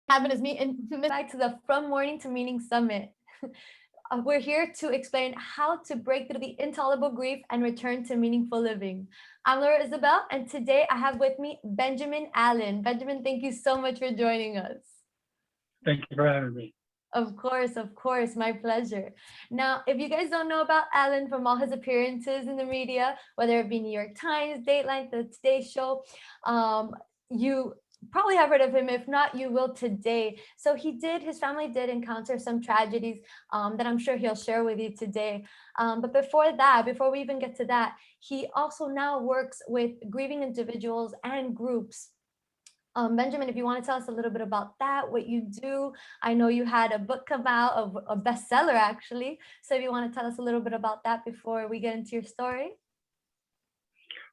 Happiness me and back to the From Mourning to Meaning Summit. We're here to explain how to break through the intolerable grief and return to meaningful living. I'm Laura Isabel, and today I have with me Benjamin Allen. Benjamin, thank you so much for joining us. Thank you for having me. Of course, my pleasure. Now, if you guys don't know about Allen from all his appearances in the media, whether it be New York Times, Dateline, The Today Show, you probably have heard of him. If not, you will today. So his family did encounter some tragedies that I'm sure he'll share with you today. But before we even get to that, he also now works with grieving individuals and groups. Benjamin, if you want to tell us a little bit about that, what you do. I know you had a book come out, a bestseller actually. So if you want to tell us a little bit about that before we get into your story.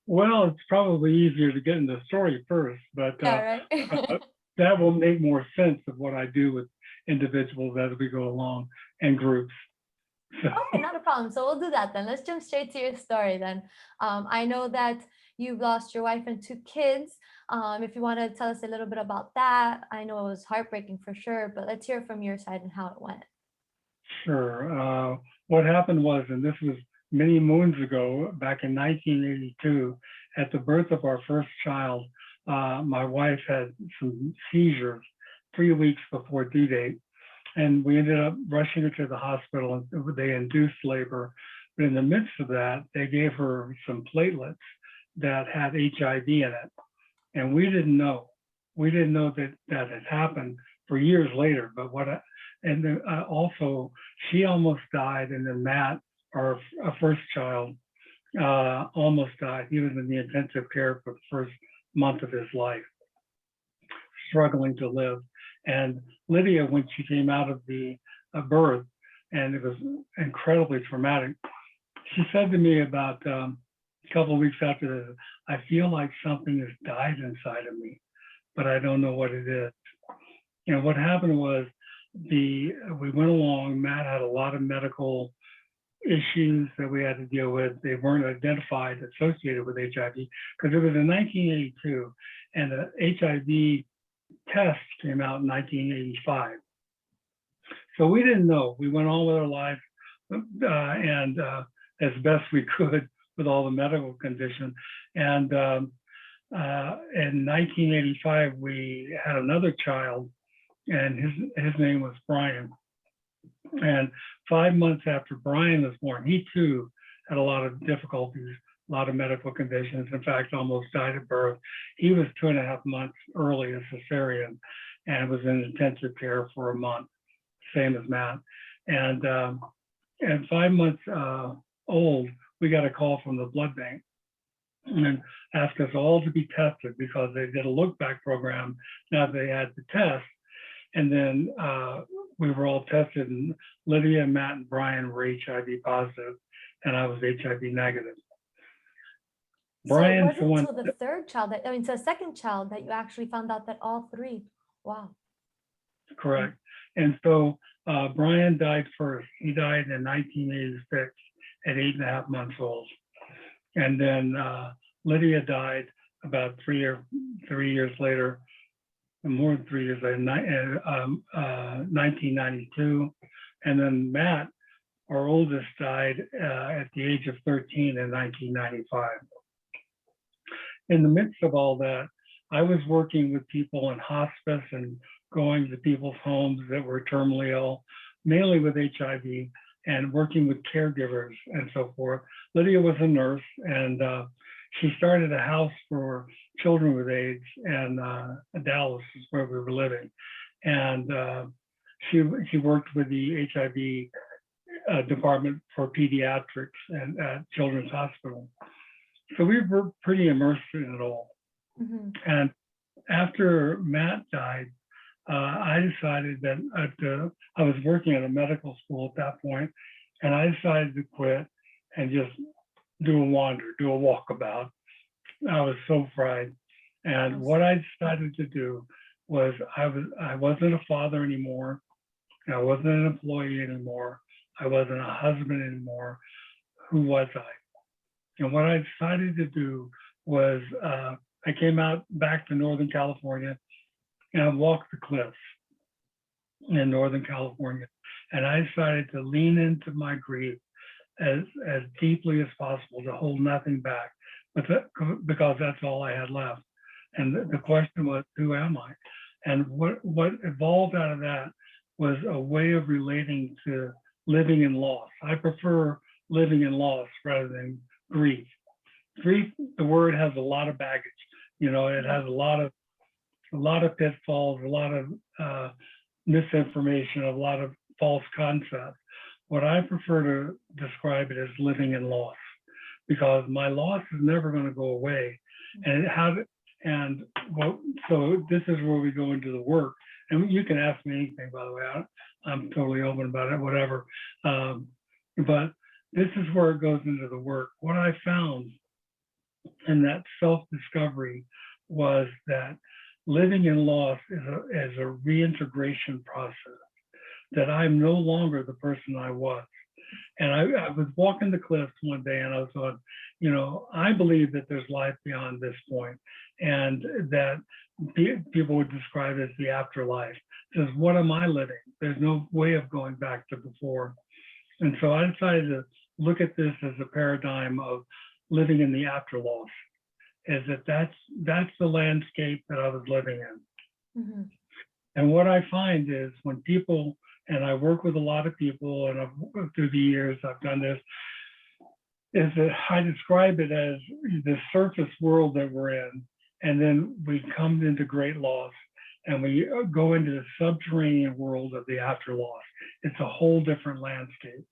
Well, it's probably easier to get into the story first, but Yeah, right. that will make more sense of what I do with individuals as we go along and groups. So. Okay, not a problem. So we'll do that then. Let's jump straight to your story then. I know that you've lost your wife and 2 kids. If you want to tell us a little bit about that. I know it was heartbreaking for sure, but let's hear from your side and how it went. Sure. What happened was, and this was many moons ago, back in 1982, at the birth of our first child, my wife had some seizures 3 weeks before due date, and we ended up rushing her to the hospital, and they induced labor. But in the midst of that, they gave her some platelets that had HIV in it. And we didn't know. We didn't know that that had happened for years later. But also, she almost died, and then Matt, our first child, almost died. He was in the intensive care for the first month of his life, struggling to live. And Lydia, when she came out of the birth, and it was incredibly traumatic, she said to me about a couple of weeks after this, I feel like something has died inside of me, but I don't know what it is. You know, what happened was we went along, Matt had a lot of medical issues that we had to deal with. They weren't identified associated with HIV because it was in 1982 and the HIV test came out in 1985. So we didn't know. We went on with our lives and as best we could with all the medical conditions. And in 1985, we had another child, and his name was Brian. And 5 months after Brian was born, he too had a lot of difficulties, a lot of medical conditions. In fact, almost died at birth. He was 2.5 months early, a cesarean, and was in intensive care for a month, same as Matt. And 5 months old, we got a call from the blood bank and asked us all to be tested because they did a look back program. Now they had the test, and then we were all tested, and Lydia, Matt, and Brian were HIV positive, and I was HIV negative. Brian, so it wasn't until the third child so second child that you actually found out that all 3. Wow. Correct. And so Brian died first. He died in 1986 at 8.5 months old. And then Lydia died about 3 years later, more than 3 years later, 1992. And then Matt, our oldest, died at the age of 13 in 1995. In the midst of all that, I was working with people in hospice and going to people's homes that were terminally ill, mainly with HIV, and working with caregivers and so forth. Lydia was a nurse, and she started a house for children with AIDS in Dallas, is where we were living. And she worked with the HIV department for pediatrics and at Children's Hospital. So we were pretty immersed in it all. Mm-hmm. And after Matt died, I decided that I was working at a medical school at that point, and I decided to quit and just do a walkabout. I was so fried. And what I decided to do was I wasn't a father anymore. I wasn't an employee anymore. I wasn't a husband anymore. Who was I? And what I decided to do was I came out back to Northern California and I walked the cliffs. in Northern California. And I decided to lean into my grief as deeply as possible, to hold nothing back, but because that's all I had left. And the question was, who am I? And what evolved out of that was a way of relating to living in loss. I prefer living in loss rather than grief. Grief, the word has a lot of baggage. It has a lot of pitfalls, a lot of misinformation, a lot of false concepts. What I prefer to describe it as living in loss, because my loss is never going to go away. So this is where we go into the work. And you can ask me anything, by the way. I'm totally open about it, whatever. But this is where it goes into the work. What I found in that self-discovery was that living in loss is a reintegration process, that I'm no longer the person I was. And I was walking the cliffs one day and I was going, I believe that there's life beyond this point, and that people would describe it as the afterlife. Says, what am I living? There's no way of going back to before. And so I decided to look at this as a paradigm of living in the after loss, is that's the landscape that I was living in. Mm-hmm. And what I find is when people, and I work with a lot of people, and through the years I've done this, is that I describe it as the surface world that we're in, and then we come into great loss, and we go into the subterranean world of the after loss. It's a whole different landscape.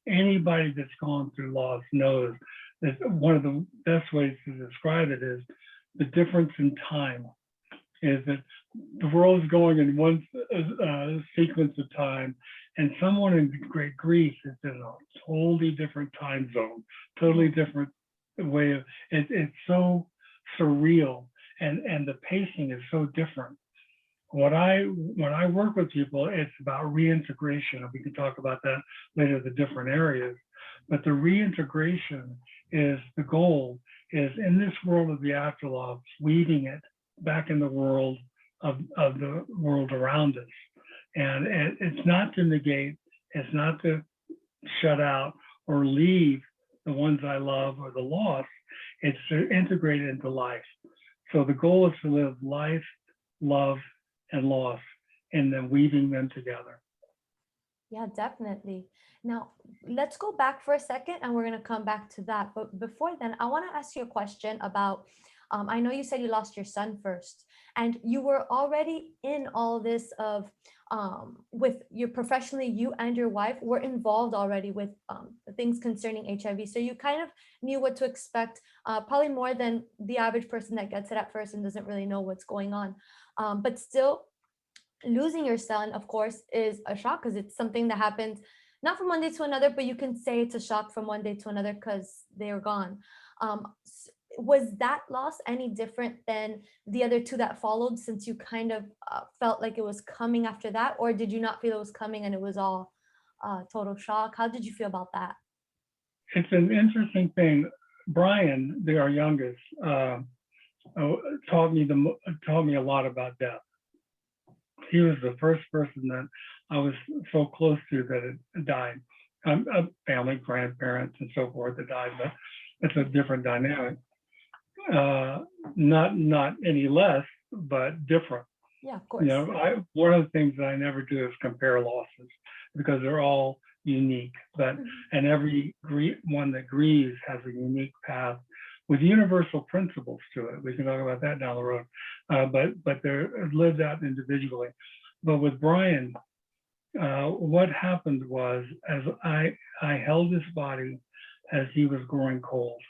Anybody that's gone through loss knows that one of the best ways to describe it is the difference in time, is that the world is going in one sequence of time, and someone in great grief is in a totally different time zone, totally different way of, it's so surreal, and the pacing is so different. When I work with people, it's about reintegration, and we can talk about that later, the different areas. But the reintegration is the goal, is in this world of the afterlife, weaving it back in the world of the world around us. And it's not to negate, it's not to shut out or leave the ones I love or the loss, it's to integrate it into life. So the goal is to live life, love, and loss, and then weaving them together. Yeah, definitely. Now, let's go back for a second, and we're going to come back to that. But before then, I want to ask you a question about, I know you said you lost your son first, and you were already in all this of, with your professionally, you and your wife were involved already with things concerning HIV. So you kind of knew what to expect, probably more than the average person that gets it at first and doesn't really know what's going on. But still, losing your son, of course, is a shock, because it's something that happened not from one day to another, but you can say it's a shock from one day to another because they were gone. Was that loss any different than the other two that followed, since you kind of felt like it was coming after that? Or did you not feel it was coming and it was all total shock? How did you feel about that? It's an interesting thing. Brian, our youngest, taught me a lot about death. He was the first person that I was so close to that had died. Family, grandparents, and so forth that died, but it's a different dynamic. Not any less, but different. Yeah, of course. One of the things that I never do is compare losses, because they're all unique. And every one that grieves has a unique path with universal principles to it. We can talk about that down the road, but they're lived out individually. But with Brian, what happened was, as I held his body as he was growing cold,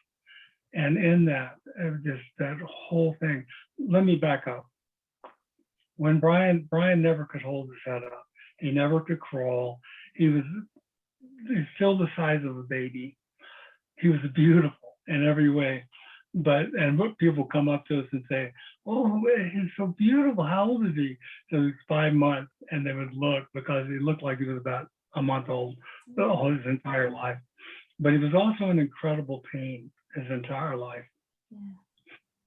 and in that, just that whole thing. Let me back up. When Brian never could hold his head up, he never could crawl. He's still the size of a baby. He was beautiful in every way. And what people come up to us and say, "Oh, he's so beautiful. How old is he?" So he's 5 months, and they would look, because he looked like he was about a month old all his entire life. But he was also in incredible pain his entire life. Yeah.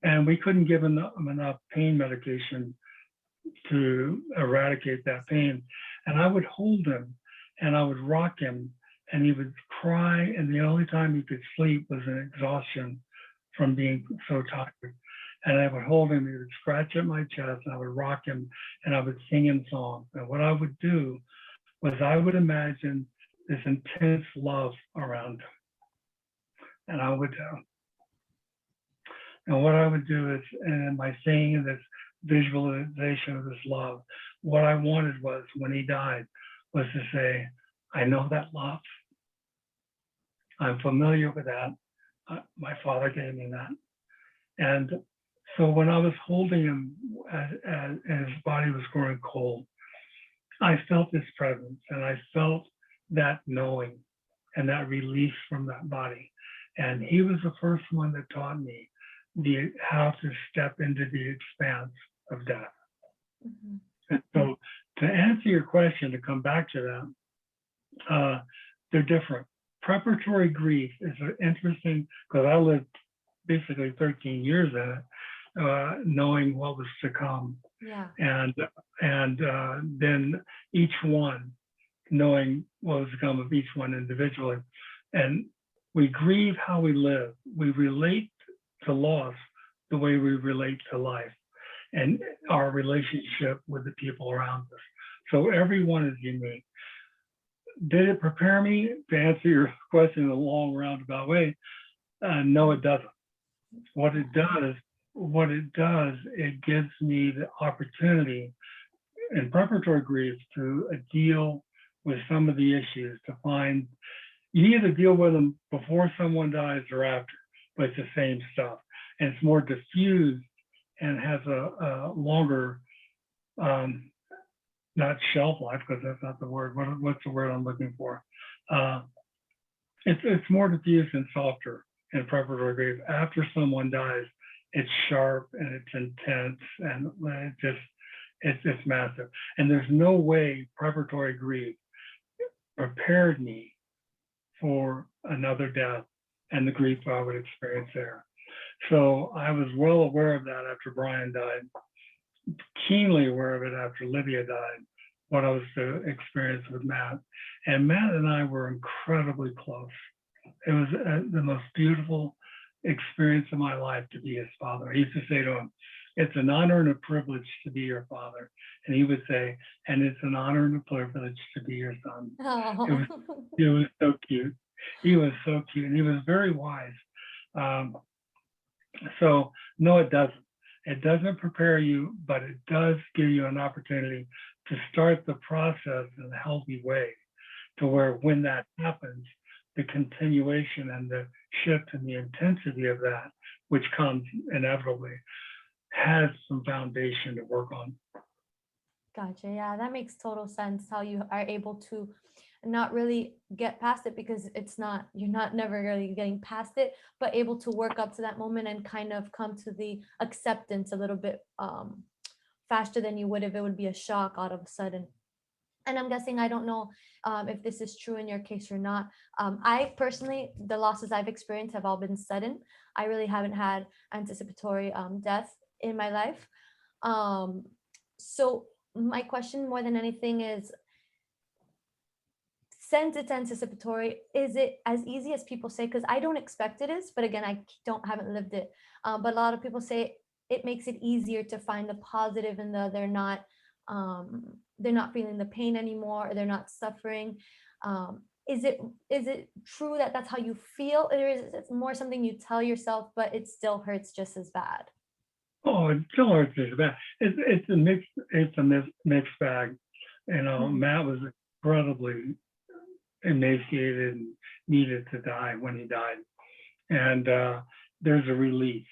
And we couldn't give him enough pain medication to eradicate that pain. And I would hold him and I would rock him and he would cry. And the only time he could sleep was in exhaustion from being so tired. And I would hold him, he would scratch at my chest, and I would rock him, and I would sing him songs. And what I would do was I would imagine this intense love around him. And I would, and what I would do is, and by saying this visualization of this love, what I wanted was, when he died, was to say, I know that love. I'm familiar with that. My father gave me that. And so when I was holding him as his body was growing cold, I felt his presence and I felt that knowing and that release from that body. And he was the first one that taught me how to step into the expanse of death. Mm-hmm. And so to answer your question, to come back to that, they're different. Preparatory grief is interesting because I lived basically 13 years in it, knowing what was to come. Yeah. And then each one, knowing what was to come of each one individually. And we grieve how we live. We relate to loss the way we relate to life and our relationship with the people around us. So everyone is unique. Did it prepare me to answer your question in a long roundabout way? No, it doesn't. What it does, it gives me the opportunity in preparatory grief to deal with some of the issues, to find, you either deal with them before someone dies or after, but it's the same stuff. And it's more diffused and has a longer, not shelf life, because that's not the word. What's the word I'm looking for? It's more diffused and softer in preparatory grief. After someone dies, it's sharp and it's intense and it's just massive. And there's no way preparatory grief prepared me for another death and the grief I would experience there. So I was well aware of that after Brian died, keenly aware of it after Lydia died, what I was to experience with Matt. And Matt and I were incredibly close. It was the most beautiful experience of my life to be his father. I used to say to him, it's an honor and a privilege to be your father. And he would say, and it's an honor and a privilege to be your son. Oh. It was so cute. He was so cute and he was very wise. So no, it doesn't. It doesn't prepare you, but it does give you an opportunity to start the process in a healthy way, to where when that happens, the continuation and the shift in the intensity of that, which comes inevitably, has some foundation to work on. Gotcha. Yeah, that makes total sense, how you are able to not really get past it, because you're not never really getting past it, but able to work up to that moment and kind of come to the acceptance a little bit faster than you would if it would be a shock all of a sudden. And I'm guessing, I don't know if this is true in your case or not. I personally, the losses I've experienced have all been sudden. I really haven't had anticipatory death in my life. So my question more than anything is, since it's anticipatory, is it as easy as people say? Because I don't expect it is, but again, I haven't lived it. But a lot of people say it makes it easier to find the positive in they're not feeling the pain anymore, or they're not suffering. Is it true that that's how you feel, or is it more something you tell yourself, but it still hurts just as bad? Oh, it still hurts just as bad. It's a mixed bag. You know, mm-hmm. Matt was incredibly emaciated and needed to die when he died, and there's a relief,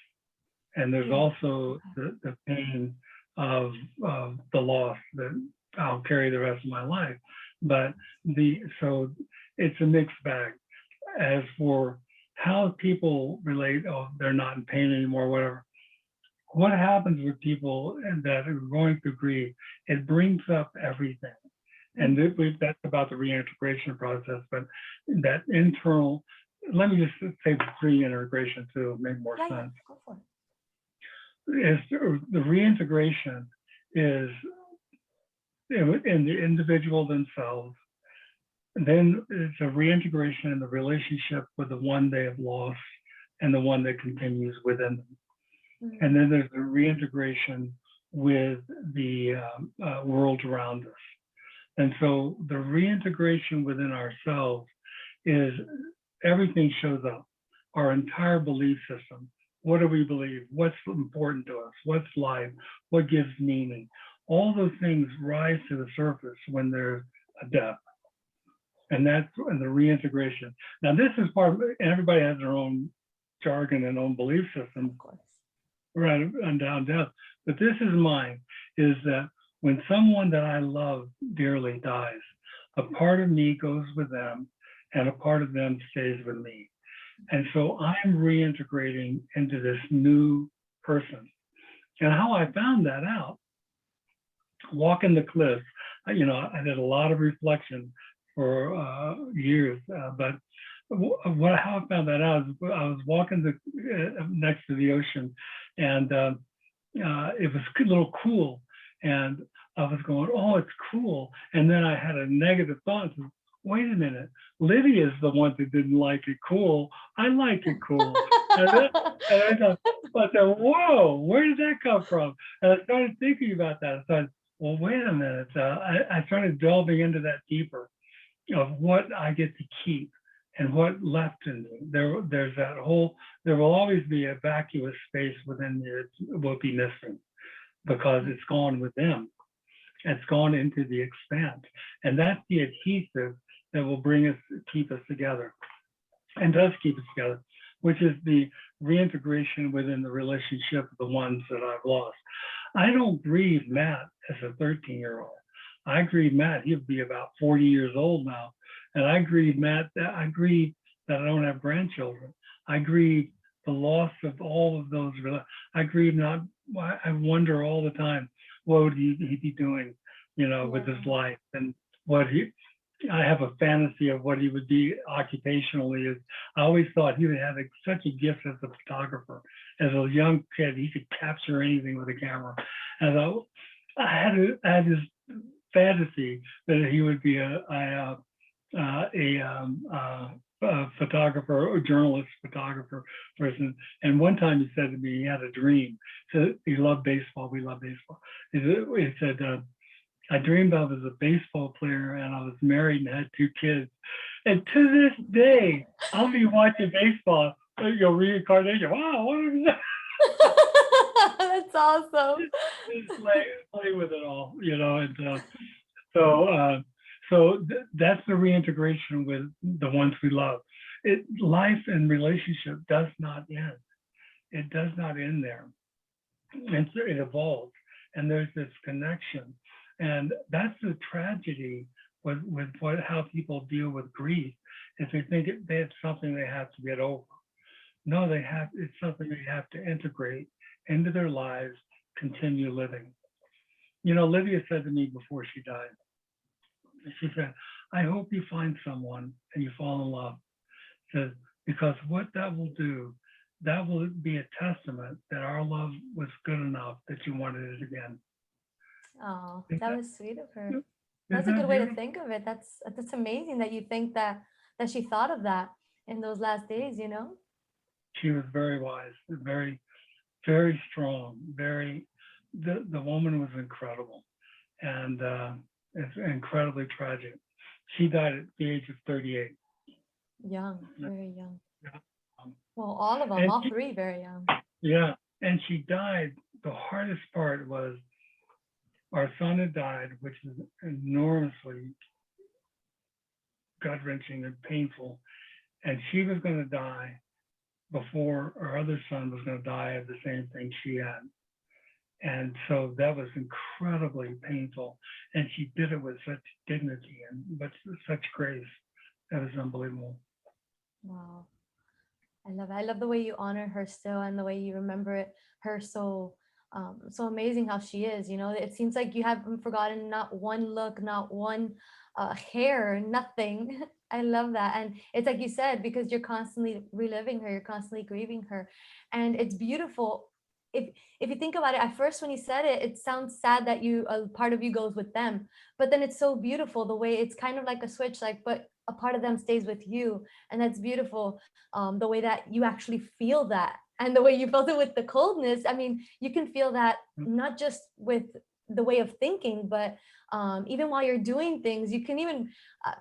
and there's also the pain of the loss that I'll carry the rest of my life. But so it's a mixed bag. As for how people relate, oh, they're not in pain anymore, whatever. What happens with people that are going through grief, it brings up everything. And that's about the reintegration process, but that internal, let me just say reintegration to make more sense. Yeah, go for it. The reintegration is in the individual themselves. And then it's a reintegration in the relationship with the one they have lost and the one that continues within them. And then there's a reintegration with the world around us. And so the reintegration within ourselves is everything shows up, our entire belief system. What do we believe? What's important to us? What's life? What gives meaning? All those things rise to the surface when there's a death. And that's the reintegration. Now, this is part of, everybody has their own jargon and own belief system. Of course. Right, and down death. But this is mine, is that when someone that I love dearly dies, a part of me goes with them and a part of them stays with me. And so I'm reintegrating into this new person. And how I found that out, walking the cliffs, you know, I did a lot of reflection for years, but how I found that out is I was walking next to the ocean, and it was a little cool, and I was going, oh, it's cool. And then I had a negative thought. Wait a minute, Lydia is the one that didn't like it cool. I like it cool. and I thought, whoa, where did that come from? And I started thinking about that. I thought, well, wait a minute. I started delving into that deeper of what I get to keep and what left in me. There's that whole, there will always be a vacuous space within me that will be missing because it's gone with them. It's gone into the expanse. And that's the adhesive that will bring us, keep us together and does keep us together, which is the reintegration within the relationship of the ones that I've lost. I don't grieve Matt as a 13-year-old. I grieve Matt, he'll be about 40 years old now. And I grieve Matt, I grieve that I don't have grandchildren. I grieve the loss of all of those. I grieve not, I wonder all the time, what would he be doing, you know, with his life, and what I have a fantasy of what he would be occupationally. I always thought he would have such a gift as a photographer. As a young kid, he could capture anything with a camera. And I had this fantasy that he would be a photographer or journalist photographer person. And one time he said to me, he had a dream. So he loved baseball. We love baseball. He said, I dreamed I was a baseball player and I was married and had 2 kids. And to this day, I'll be watching baseball. You'll reincarnation. Wow, what is that? That's awesome. Just play with it all, you know. And that's the reintegration with the ones we love. Life and relationship does not end. It does not end there. And so it evolves, and there's this connection. And that's the tragedy with how people deal with grief, is they think it's something they have to get over. No, it's something they have to integrate into their lives, continue living. You know, Lydia said to me before she died, she said, I hope you find someone and you fall in love. She says, because what that will do, that will be a testament that our love was good enough that you wanted it again. Oh, that was sweet of her. That's a good way to think of it. That's amazing that you think that she thought of that in those last days, you know? She was very wise, very, very strong, the woman was incredible. And it's incredibly tragic. She died at the age of 38. Young, very young. Yeah. Well, all of them, all 3 very young. Yeah, and she died. The hardest part was our son had died, which is enormously gut-wrenching and painful. And she was going to die before our other son was going to die of the same thing she had. And so that was incredibly painful. And she did it with such dignity and such grace. That was unbelievable. Wow. I love it. I love the way you honor her still, and the way you remember her so amazing how she is. You know, it seems like you haven't forgotten not one look, not one hair, nothing. I love that. And it's like you said, because you're constantly reliving her, you're constantly grieving her. And it's beautiful if you think about it, at first when you said it, it sounds sad that you a part of you goes with them, but then it's so beautiful the way it's kind of like a switch, like, but a part of them stays with you, and that's beautiful. The way that you actually feel that, and the way you felt it with the coldness. I mean, you can feel that not just with the way of thinking, but even while you're doing things, you can even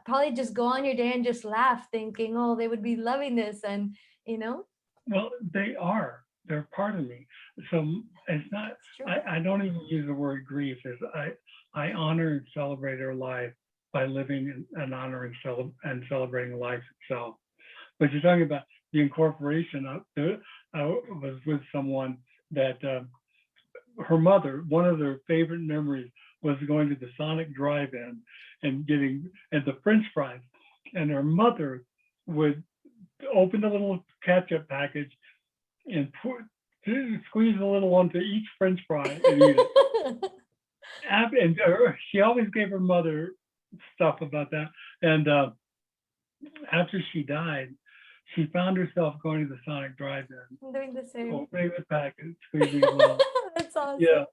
probably just go on your day and just laugh, thinking, oh, they would be loving this, and you know. Well, they're part of me. So it's not, I don't even use the word grief. I honor and celebrate their life by living and honoring and celebrating life itself. But you're talking about the incorporation. I was with someone that her mother, one of their favorite memories was going to the Sonic drive-in and getting the French fries. And her mother would open the little ketchup package and squeeze a little onto each French fry and eat it. And she always gave her mother stuff about that. And after she died, she found herself going to the Sonic drive-in, doing the same, opening the package, squeezing it along. That's awesome. Yeah,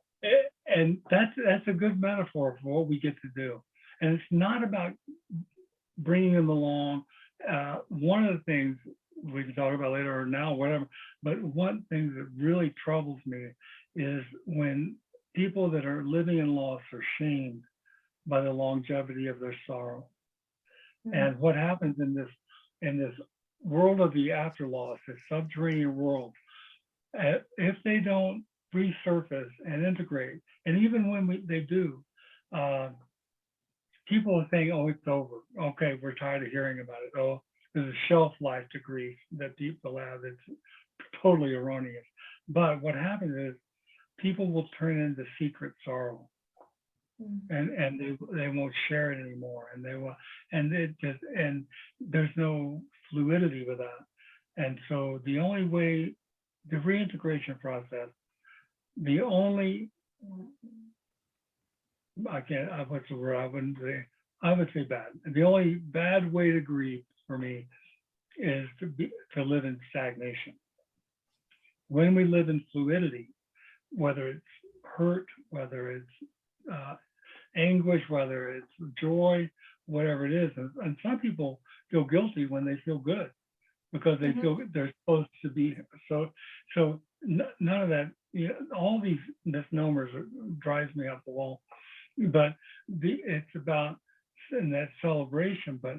and that's a good metaphor for what we get to do. And it's not about bringing them along. One of the things we can talk about later or now, whatever, but one thing that really troubles me is when people that are living in loss are shamed by the longevity of their sorrow. Mm-hmm. And what happens in this world of the after loss, this subterranean world, if they don't resurface and integrate, and even when they do, people are saying, oh, it's over. Okay, we're tired of hearing about it. Oh, there's a shelf life to grief that people have. It's totally erroneous. But what happens is people will turn into secret sorrow. And they won't share it anymore, and they will, and there's no fluidity with that. And so the only way, the reintegration process, the only, what's the word? I would say bad. The only bad way to grieve for me is to live in stagnation. When we live in fluidity, whether it's hurt, whether it's anguish, whether it's joy, whatever it is. And some people feel guilty when they feel good because they feel they're supposed to be. So none of that, all these misnomers drives me up the wall. But it's about in that celebration, but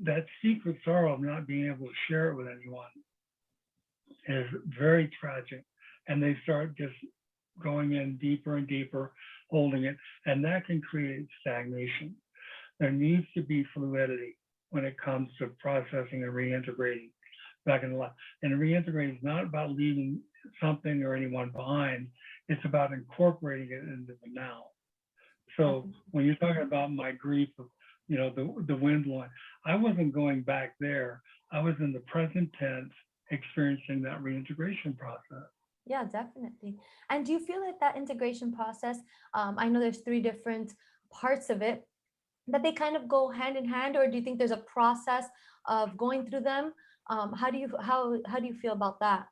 that secret sorrow of not being able to share it with anyone is very tragic. And they start just going in deeper and deeper, holding it, and that can create stagnation. There needs to be fluidity when it comes to processing and reintegrating back in life. And reintegrating is not about leaving something or anyone behind. It's about incorporating it into the now. So when you're talking about my grief of, the wind blowing, I wasn't going back there. I was in the present tense experiencing that reintegration process. Yeah, definitely. And do you feel like that integration process, I know there's 3 different parts of it, that they kind of go hand in hand, or do you think there's a process of going through them? How do you feel about that?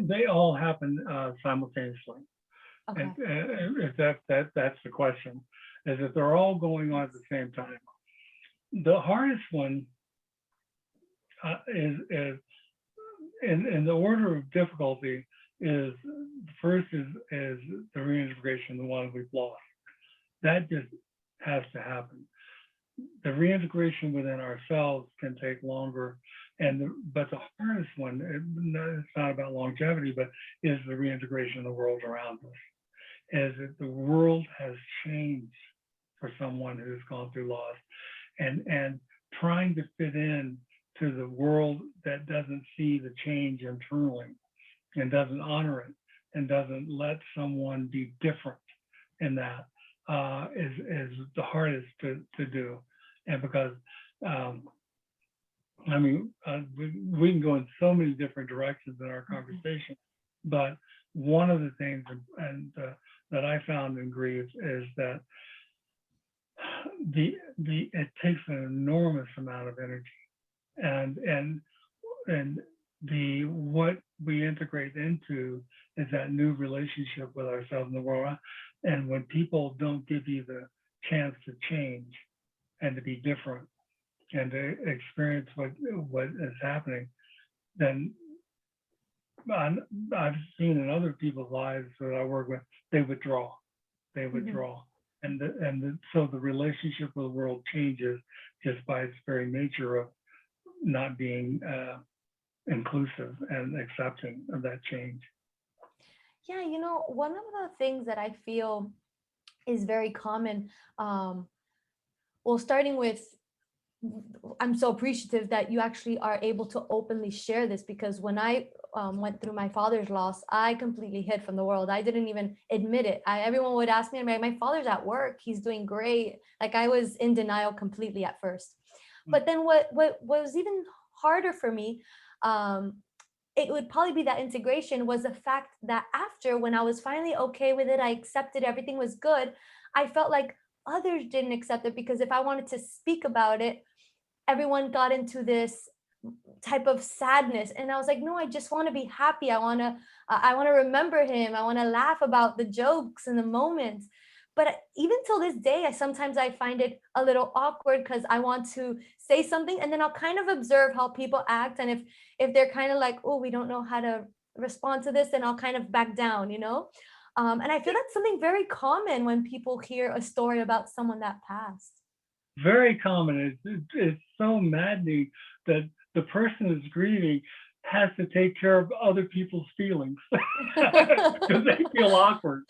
They all happen simultaneously. Okay. And if that's the question, is that they're all going on at the same time. The hardest one is in the order of difficulty is first is the reintegration, the one we've lost. That just has to happen. The reintegration within ourselves can take longer, but the hardest one, it's not about longevity, but is the reintegration of the world around us. Is that the world has changed for someone who's gone through loss, and trying to fit in to the world that doesn't see the change internally and doesn't honor it and doesn't let someone be different in that is the hardest to do. And because we can go in so many different directions in our conversation, but one of the things that I found in grief is that it takes an enormous amount of energy, and what we integrate into is that new relationship with ourselves in the world. And when people don't give you the chance to change and to be different and to experience what is happening, then I've seen in other people's lives that I work with, they withdraw. They withdraw. So the relationship with the world changes just by its very nature of not being inclusive and accepting of that change. Yeah, you know, one of the things that I feel is very common, well, starting with, I'm so appreciative that you actually are able to openly share this, because when I went through my father's loss, I completely hid from the world. I didn't even admit it. Everyone would ask me, my father's at work, he's doing great. Like, I was in denial completely at first. But then what was even harder for me, it would probably be that integration, was the fact that after, when I was finally okay with it, I accepted everything was good, I felt like others didn't accept it, because if I wanted to speak about it, everyone got into this type of sadness. And I was like, no, I just want to be happy. I want to remember him. I want to laugh about the jokes and the moments. But even till this day, sometimes I find it a little awkward, because I want to say something and then I'll kind of observe how people act. And if they're kind of like, oh, we don't know how to respond to this, then I'll kind of back down, you know? And I feel that's something very common when people hear a story about someone that passed. Very common. It's so maddening that the person who's grieving has to take care of other people's feelings because they feel awkward.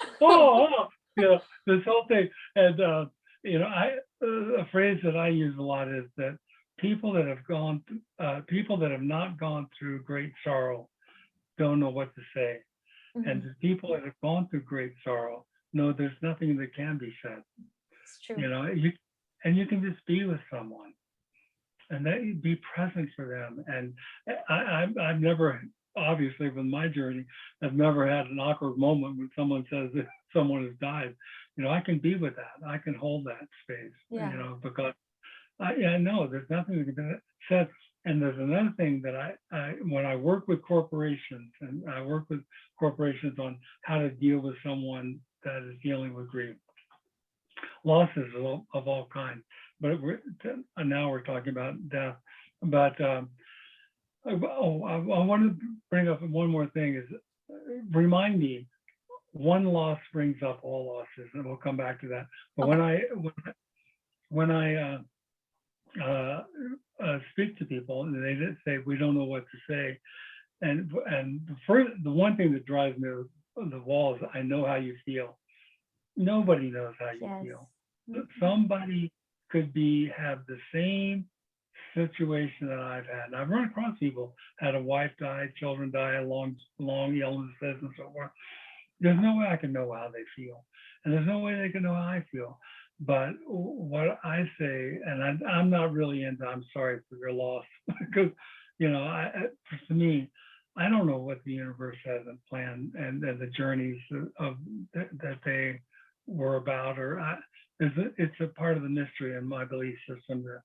This whole thing. And a phrase that I use a lot is that people that have not gone through great sorrow don't know what to say. And the people that have gone through great sorrow know there's nothing that can be said. It's true. You know, you can just be with someone and that be present for them. And I've never, obviously with my journey, I've never had an awkward moment when someone says that someone has died. You know, I can be with that. I can hold that space, you know, because I know there's nothing that can be said. And there's another thing that when I work with corporations, and I work with corporations on how to deal with someone that is dealing with grief, losses of all kinds, but now we're talking about death. But I want to bring up one more thing, is remind me, one loss brings up all losses, and we'll come back to that. But when I speak to people and they say we don't know what to say, and the one thing that drives me to the wall is I know how you feel. Nobody knows how you feel. Somebody could have the same situation that I've had. And I've run across people had a wife die, children die, long illnesses and so forth. There's no way I can know how they feel, and there's no way they can know how I feel. But what I say, and I'm not really into I'm sorry for your loss, because, you know, to me, I don't know what the universe has in plan and the journeys that they were about, or it's a part of the mystery in my belief system that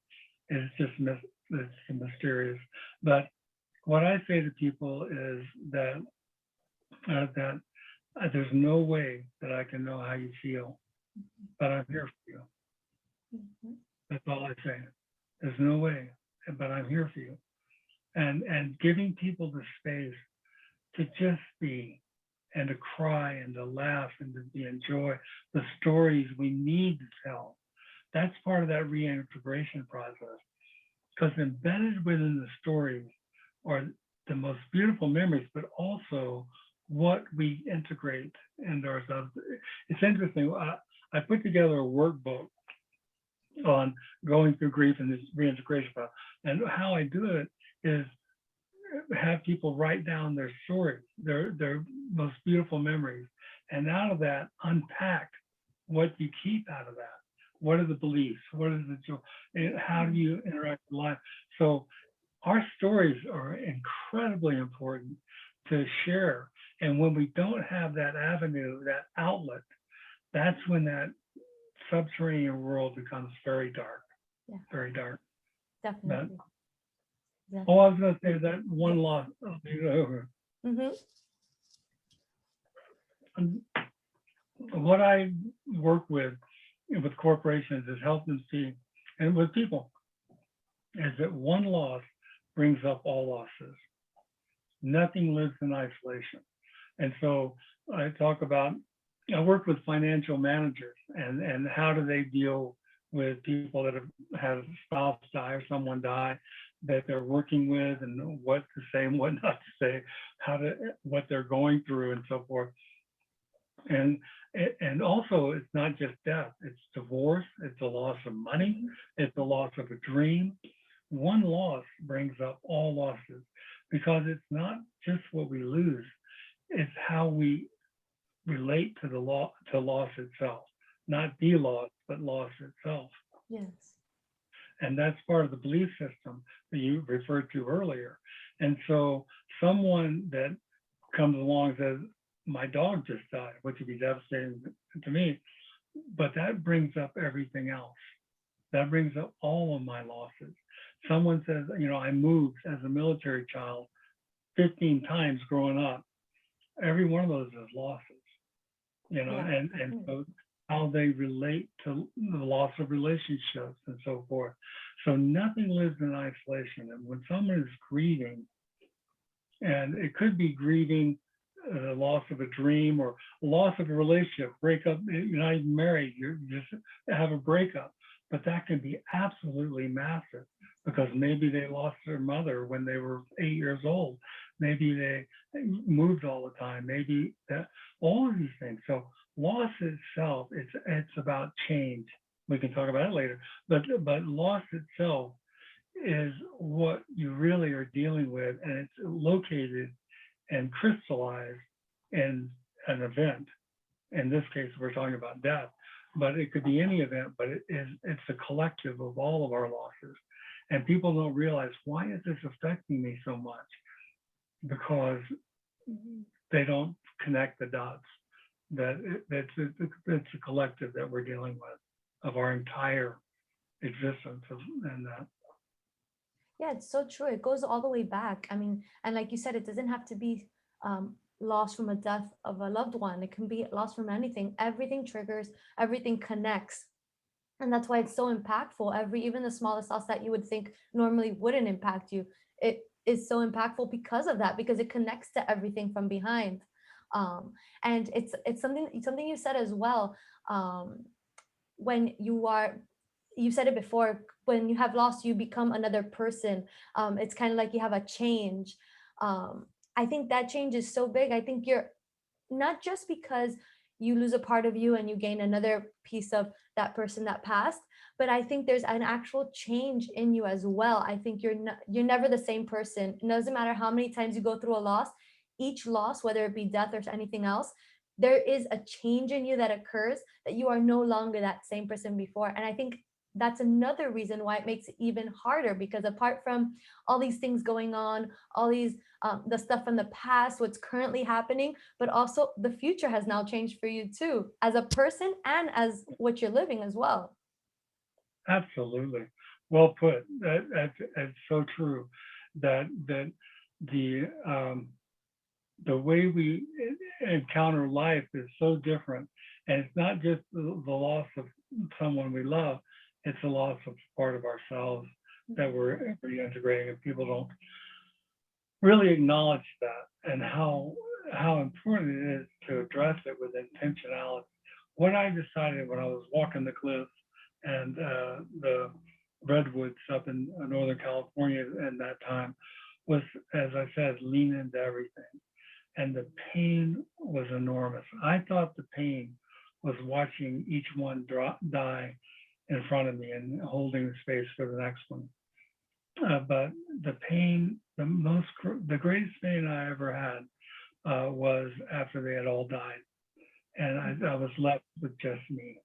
it's just it's mysterious. But what I say to people is that there's no way that I can know how you feel, but I'm here for you. That's all I say. There's no way, but I'm here for you. And giving people the space to just be, and to cry, and to laugh, and to enjoy the stories we need to tell. That's part of that reintegration process. Because embedded within the stories are the most beautiful memories, but also what we integrate into ourselves. It's interesting. I put together a workbook on going through grief and this reintegration process. And how I do it is have people write down their stories, their most beautiful memories, and out of that unpack what you keep out of that. What are the beliefs? What is the joy? And how do you interact with life? So our stories are incredibly important to share. And when we don't have that avenue, that outlet, that's when that subterranean world becomes very dark, very dark. Definitely. Exactly. Oh, I was going to say that one loss. Mm-hmm. What I work with corporations is help them see, and with people, is that one loss brings up all losses. Nothing lives in isolation. And so I work with financial managers and how do they deal with people that have had a spouse die or someone die that they're working with, and what to say and what not to say, what they're going through and so forth. And also, it's not just death, it's divorce, it's the loss of money, it's the loss of a dream. One loss brings up all losses, because it's not just what we lose, it's how we relate to loss itself, not the loss, but loss itself. Yes. And that's part of the belief system that you referred to earlier. And so someone that comes along and says, my dog just died, which would be devastating to me, but that brings up everything else. That brings up all of my losses. Someone says, I moved as a military child 15 times growing up. Every one of those is losses, and so how they relate to the loss of relationships and so forth. So nothing lives in isolation. And when someone is grieving, and it could be grieving the loss of a dream or loss of a relationship, breakup, you're not even married, you just have a breakup, but that can be absolutely massive, because maybe they lost their mother when they were 8 years old. Maybe they moved all the time. Maybe all of these things. So loss itself, it's about change. We can talk about it later. But loss itself is what you really are dealing with, and it's located and crystallized in an event. In this case, we're talking about death, but it could be any event. But it's a collective of all of our losses. And people don't realize, why is this affecting me so much? Because they don't connect the dots. It's a collective that we're dealing with of our entire existence, and that. Yeah, it's so true. It goes all the way back. I mean, and like you said, it doesn't have to be loss from a death of a loved one. It can be loss from anything. Everything triggers, everything connects. And that's why it's so impactful. Even the smallest loss that you would think normally wouldn't impact you, it is so impactful because of that, because it connects to everything from behind. And it's something you said as well. When you said it before, when you have lost, you become another person. It's kind of like you have a change. I think that change is so big. I think you're not just because you lose a part of you and you gain another piece of that person that passed, but I think there's an actual change in you as well. I think you're never the same person. It doesn't matter how many times you go through a loss. Each loss, whether it be death or anything else, there is a change in you that occurs, that you are no longer that same person before. And I think that's another reason why it makes it even harder, because apart from all these things going on, all these the stuff from the past, what's currently happening, but also the future has now changed for you too, as a person and as what you're living as well. Absolutely. Well put. That's so true. That the way we encounter life is so different. And it's not just the loss of someone we love, it's the loss of part of ourselves that we're reintegrating, and people don't really acknowledge that, and how important it is to address it with intentionality. What I decided when I was walking the cliffs and the redwoods up in Northern California at that time was, as I said, lean into everything. And the pain was enormous. I thought the pain was watching each one die in front of me and holding the space for the next one. But the pain, the greatest pain I ever had was after they had all died. And I was left with just me.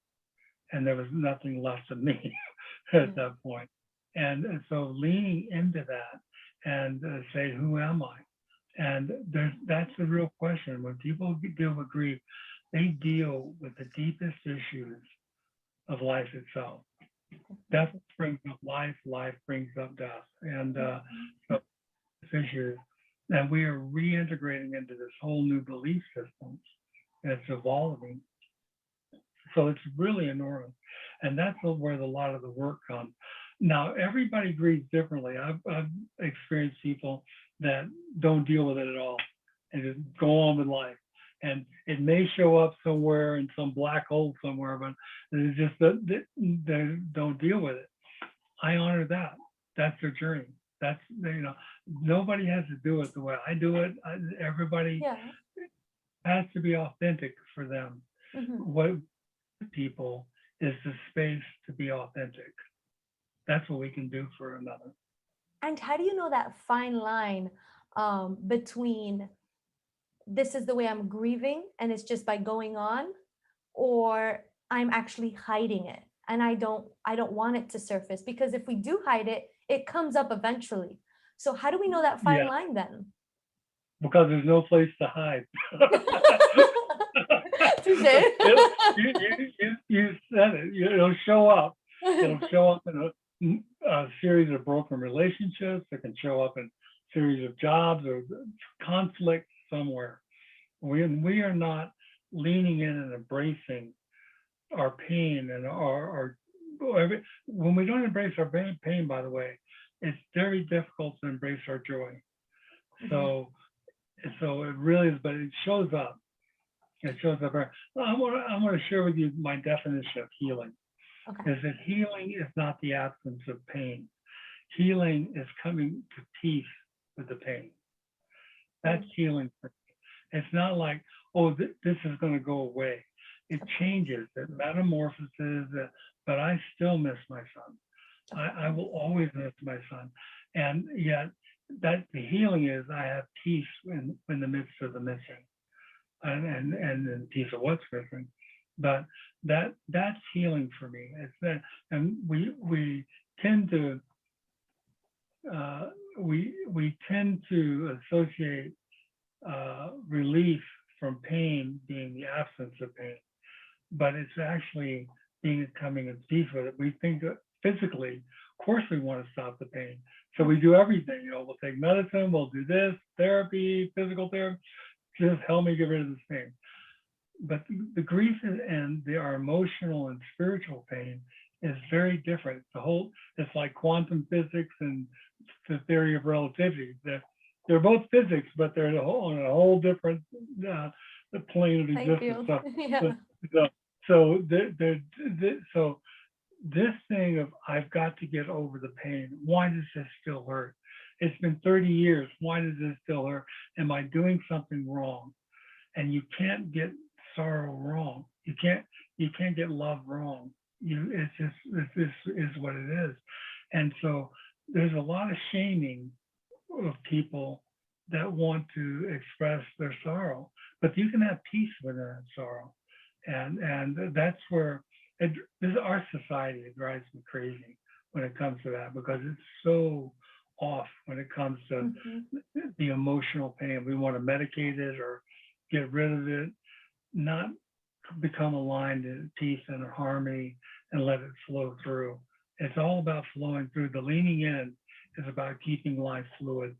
And there was nothing left of me at that point. And so leaning into that and say, who am I? And that's the real question. When people deal with grief, they deal with the deepest issues of life itself. Death brings up life, life brings up death. And so this issue, and we are reintegrating into this whole new belief system that's evolving. So it's really enormous. And that's where a lot of the work comes. Now, everybody grieves differently. I've experienced people that don't deal with it at all and just go on with life. And it may show up somewhere in some black hole somewhere, but it's just that they don't deal with it. I honor that. That's their journey. That's, nobody has to do it the way I do it. Everybody has to be authentic for them. What people is the space to be authentic. That's what we can do for another. And how do you know that fine line between this is the way I'm grieving and it's just by going on, or I'm actually hiding it and I don't want it to surface? Because if we do hide it, it comes up eventually. So how do we know that fine line then? Because there's no place to hide. You said it. It'll show up. It'll show up in a series of broken relationships. It can show up in a series of jobs or conflict somewhere. We are not leaning in and embracing our pain and when we don't embrace our pain, by the way, it's very difficult to embrace our joy. So it really is, but it shows up. It shows up. I'm going to share with you my definition of healing. Is that healing is not the absence of pain. Healing is coming to peace with the pain. That's healing. It's not like, oh, this is going to go away. It changes, it metamorphoses, but I still miss my son. I will always miss my son. And yet that the healing is I have peace in the midst of the missing and peace of what's missing. But that's healing for me. It's that, and we tend to associate relief from pain being the absence of pain, but it's actually coming in peace with it. We think that physically, of course, we want to stop the pain, so we do everything. We'll take medicine, we'll do this, therapy, physical therapy, just help me get rid of this pain. But the grief and our emotional and spiritual pain is very different. It's like quantum physics and the theory of relativity. They're both physics, but they're on a whole different plane of existence. So this thing of I've got to get over the pain. Why does this still hurt? It's been 30 years. Why does this still hurt? Am I doing something wrong? And you can't get sorrow wrong. You can't get love wrong. This is what it is. And so there's a lot of shaming of people that want to express their sorrow, but you can have peace within that sorrow. And that's where our society, it drives me crazy when it comes to that, because it's so off when it comes to the emotional pain. We want to medicate it or get rid of it, not become aligned in peace and harmony and let it flow through. It's all about flowing through. The leaning in is about keeping life fluid.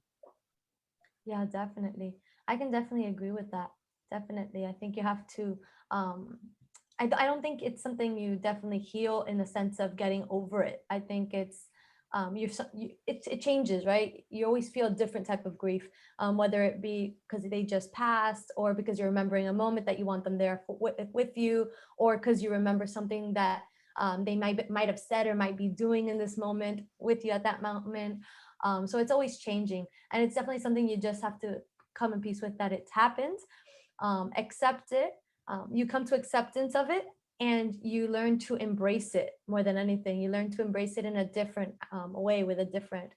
Yeah, definitely. I can definitely agree with that. Definitely. I think you have to, I don't think it's something you definitely heal in the sense of getting over it. I think it's, it changes, right? You always feel a different type of grief, whether it be because they just passed, or because you're remembering a moment that you want them there with you, or because you remember something that they might have said or might be doing in this moment with you at that moment. So it's always changing, and it's definitely something you just have to come in peace with, that it's happened, accept it. You come to acceptance of it, and you learn to embrace it more than anything. You learn to embrace it in a different way, with a different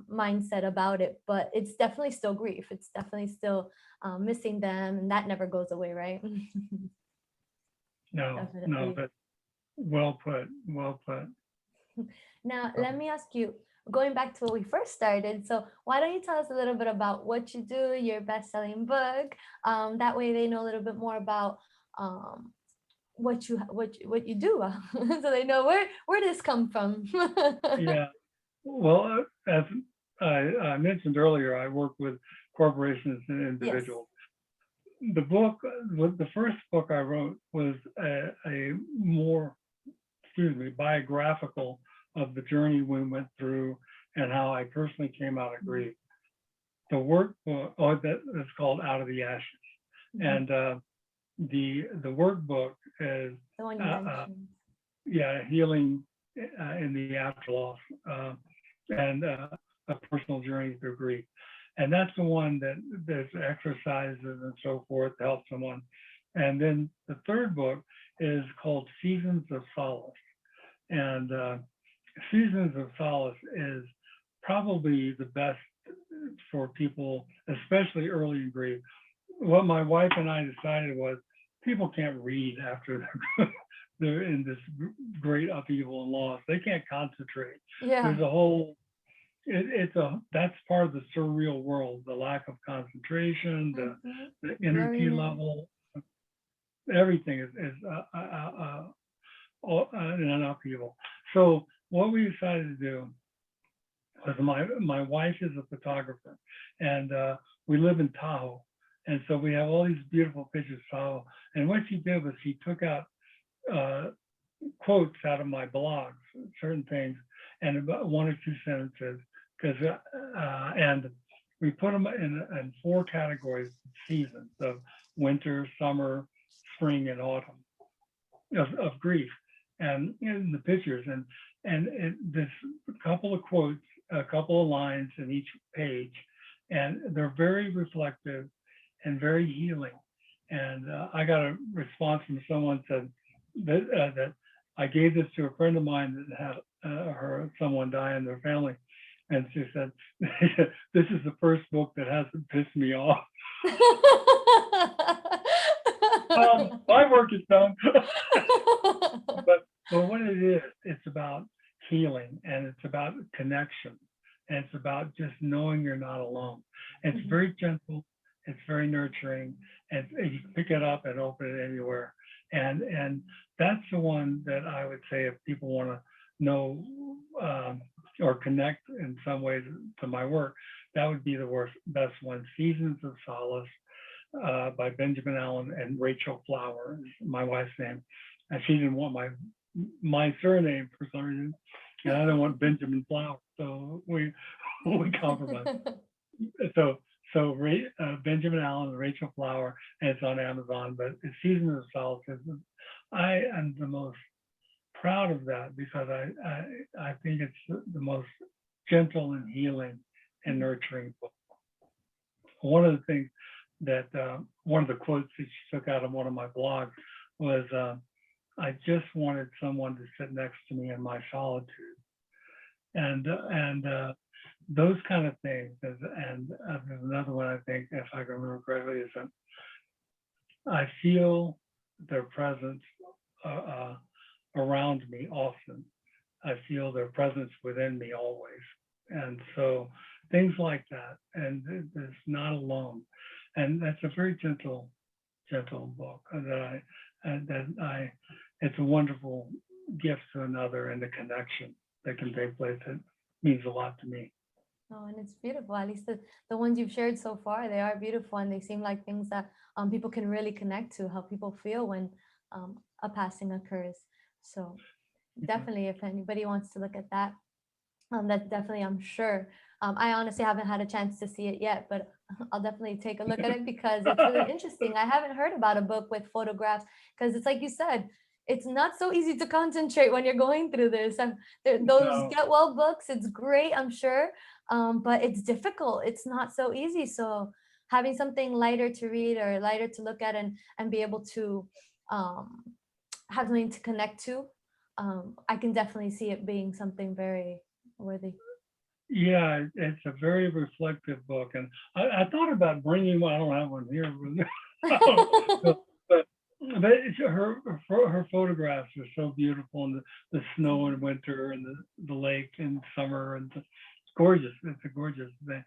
mindset about it. But it's definitely still grief. It's definitely still missing them, and that never goes away, right? No, but well put, well put. Now, let me ask you, going back to when we first started, so why don't you tell us a little bit about what you do, your best-selling book? That way they know a little bit more about what you do, so they know where this come from. Yeah. Well, as I mentioned earlier, I work with corporations and Yes. individuals. The book, the first book I wrote was a more, biographical of the journey we went through and how I personally came out of grief. The workbook, that is called Out of the Ashes, and the workbook is The one you mentioned. healing in the after loss, and a personal journey through grief. And that's the one that there's exercises and so forth to help someone. And then the third book is called Seasons of Solace. And Seasons of Solace is probably the best for people, especially early in grief. What my wife and I decided was people can't read after they're in this great upheaval and loss. They can't concentrate. Yeah. There's a whole, that's part of the surreal world, the lack of concentration, the energy level, everything is in an upheaval. So what we decided to do was my wife is a photographer, and we live in Tahoe. And so we have all these beautiful pictures of Tahoe. And what she did was she took out quotes out of my blogs, certain things, and about one or two sentences, and we put them in 4 categories of seasons, of winter, summer, spring, and autumn of grief, and in the pictures, and this couple of quotes, a couple of lines in each page, and they're very reflective and very healing. And I got a response from someone said that I gave this to a friend of mine that had someone die in their family, and she said, "This is the first book that hasn't pissed me off." My work is done. but what it is, it's about healing, and it's about connection, and it's about just knowing you're not alone. And it's very gentle, it's very nurturing, and you can pick it up and open it anywhere. And that's the one that I would say, if people want to know or connect in some ways to my work, that would be the best one. Seasons of Solace by Benjamin Allen and Rachel Flower, my wife's name. And she didn't want my surname for some reason, and I don't want Benjamin Flower, so we compromised. So Benjamin Allen and Rachel Flower, and it's on Amazon. But it's Seasons of Solace. I am the most proud of that, because I think it's the most gentle and healing and nurturing book. One of the things that one of the quotes that she took out of one of my blogs was, "I just wanted someone to sit next to me in my solitude," and those kind of things. And there's another one, I think, if I can remember correctly, is that I feel their presence around me often. I feel their presence within me always. And so things like that, and it's not alone. And that's a very gentle book that it's a wonderful gift to another, and the connection that can take place. It means a lot to me. Oh, and it's beautiful. At least the ones you've shared so far, they are beautiful, and they seem like things that people can really connect to, how people feel when a passing occurs. So definitely, if anybody wants to look at that, that's definitely, I'm sure. I honestly haven't had a chance to see it yet, but I'll definitely take a look at it, because it's really interesting. I haven't heard about a book with photographs, because it's like you said, it's not so easy to concentrate when you're going through this. Those Get Well books, it's great, I'm sure, but it's difficult. It's not so easy. So having something lighter to read or lighter to look at, and be able to have something to connect to, I can definitely see it being something very worthy. Yeah, it's a very reflective book, and I thought about bringing one. I don't have one here, but her photographs are so beautiful, and the snow in winter, and the lake in summer, and it's gorgeous. It's a gorgeous thing,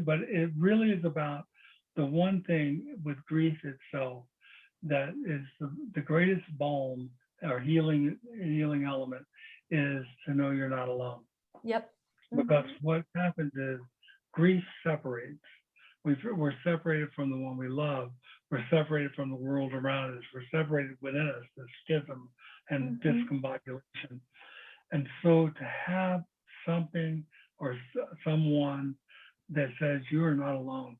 but it really is about the one thing with grief itself, that is the greatest balm or healing element is to know you're not alone. Yep. Because what happens is grief separates. We're separated from the one we love. We're separated from the world around us. We're separated within us, the schism and discombobulation. And so to have something or someone that says you are not alone.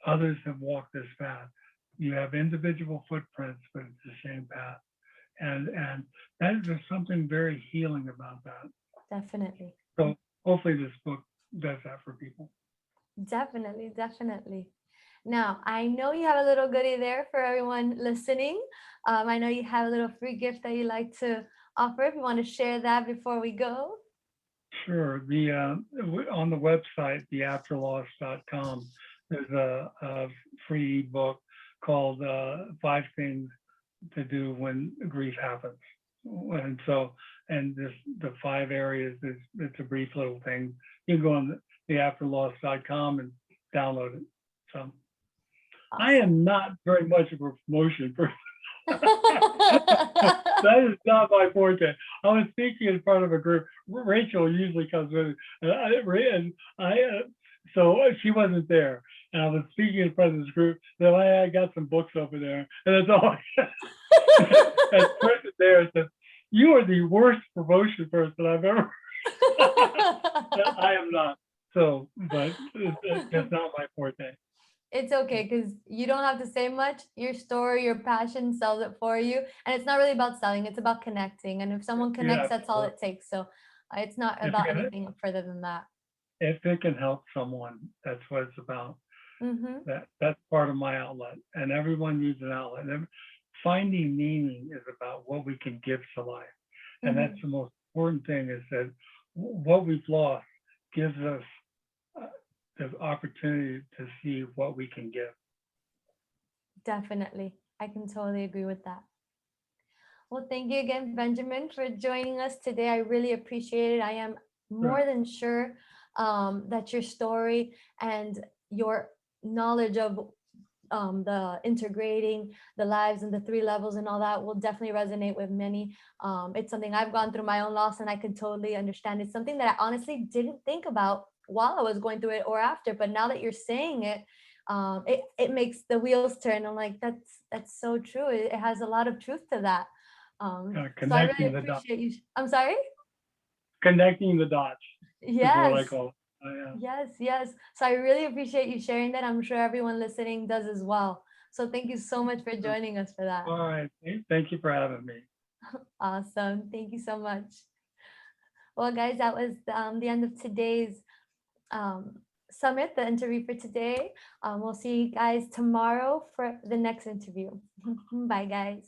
Others have walked this path. You have individual footprints, but it's the same path. And there's something very healing about that. Definitely. So hopefully this book does that for people. Definitely, definitely. Now, I know you have a little goodie there for everyone listening. I know you have a little free gift that you like to offer. If you want to share that before we go. Sure. On the website, 𝗵𝗲𝘗𝗵, there's a free book called 5 Things to Do When Grief Happens. And so, the 5 areas, it's a brief little thing. You can go on 𝗵𝗲𝘗𝗵 and download it. So awesome. I am not very much of a promotion person. That is not my forte. I was speaking as part of a group. Rachel usually comes with it, so she wasn't there, and I was speaking as part of this group. So I got some books over there, and that's all. That person there said, "You are the worst promotion person I've ever." I am not. So, but it's not my forte. It's okay, because you don't have to say much. Your story, your passion sells it for you. And it's not really about selling, it's about connecting. And if someone connects, that's all it takes. So it's not about anything further than that. If it can help someone, that's what it's about. That's part of my outlet. And everyone needs an outlet. And finding meaning is about what we can give to life. And that's the most important thing, is that what we've lost gives us the opportunity to see what we can give. Definitely. I can totally agree with that. Well, thank you again, Benjamin, for joining us today. I really appreciate it. I am more than sure that your story and your knowledge of the integrating the lives and the 3 levels and all that will definitely resonate with many. It's something I've gone through my own loss, and I could totally understand. It's something that I honestly didn't think about while I was going through it or after, but now that you're saying it, it makes the wheels turn. I'm like, that's so true. It has a lot of truth to that. So I really appreciate you. I'm sorry? Connecting the dots. Yes. Yeah. Yes. So I really appreciate you sharing that. I'm sure everyone listening does as well. So thank you so much for joining us for that. All right. Thank you for having me. Awesome. Thank you so much. Well, guys, that was the end of today's summit, the interview for today. We'll see you guys tomorrow for the next interview. Bye, guys.